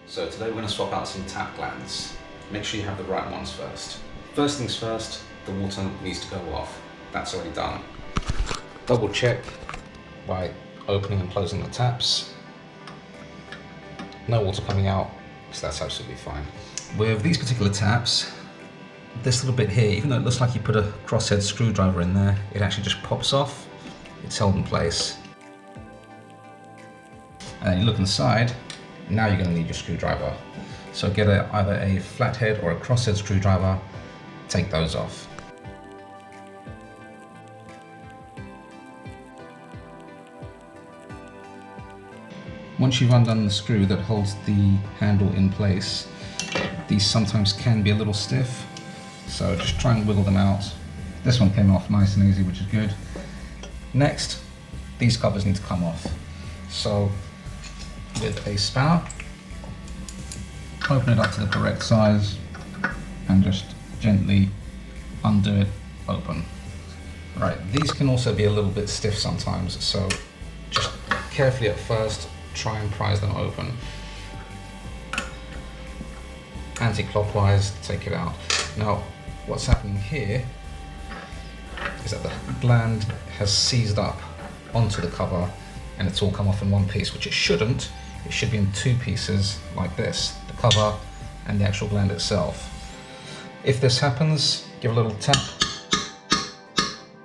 So today we're going to swap out some tap glands. Make sure you have the right ones first. First things first, the water needs to go off. That's already done. Double check by opening and closing the taps. No water coming out, so that's absolutely fine. With these particular taps, this little bit here, even though it looks like you put a crosshead screwdriver in there, it actually just pops off. It's held in place. And then you look inside, now you're going to need your screwdriver. So get either a flathead or a crosshead screwdriver, take those off. Once you've undone the screw that holds the handle in place, these sometimes can be a little stiff, so just try and wiggle them out. This one came off nice and easy, which is good. Next, these covers need to come off. So with a spanner, open it up to the correct size and just gently undo it open. Right, these can also be a little bit stiff sometimes, so just carefully at first try and prise them open. Anti-clockwise, take it out. Now, what's happening here is that the gland has seized up onto the cover and it's all come off in one piece, which it shouldn't. It should be in two pieces like this, the cover and the actual gland itself. If this happens, give a little tap.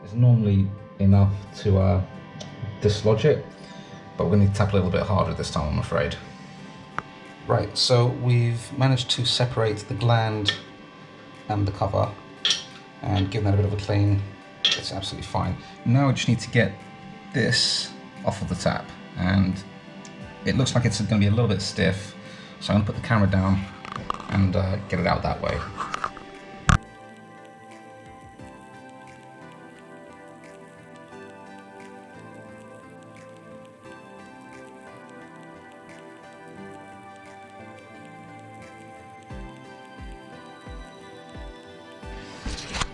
It's normally enough to dislodge it, but we're going to need to tap a little bit harder this time, I'm afraid. Right, so we've managed to separate the gland and the cover and give that a bit of a clean. It's absolutely fine. Now we just need to get this off of the tap, and it looks like it's going to be a little bit stiff, so I'm going to put the camera down and get it out that way.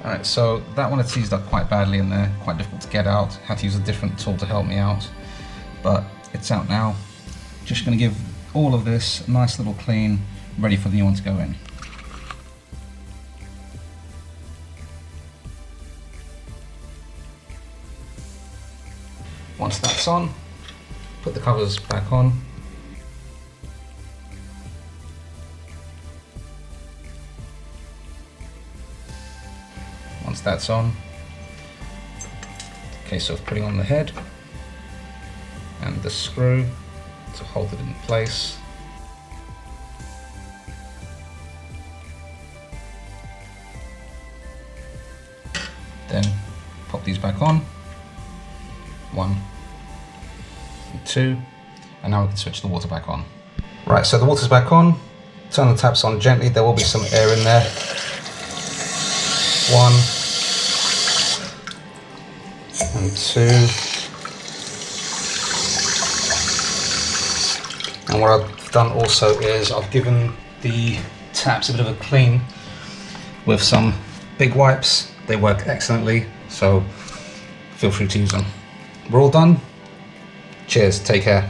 Alright, so that one had seized up quite badly in there, quite difficult to get out. Had to use a different tool to help me out, but it's out now. Just going to give all of this a nice little clean, ready for the new one to go in. Once that's on, put the covers back on. Once that's on, case of putting on the head and the screw to hold it in place. Then pop these back on, 1 and 2, and now we can switch the water back on. Right, so the water's back on, turn the taps on gently, there will be some air in there. 1 and 2, and what I've done also is I've given the taps a bit of a clean with some big wipes. They work excellently, so feel free to use them. We're all done. Cheers, take care.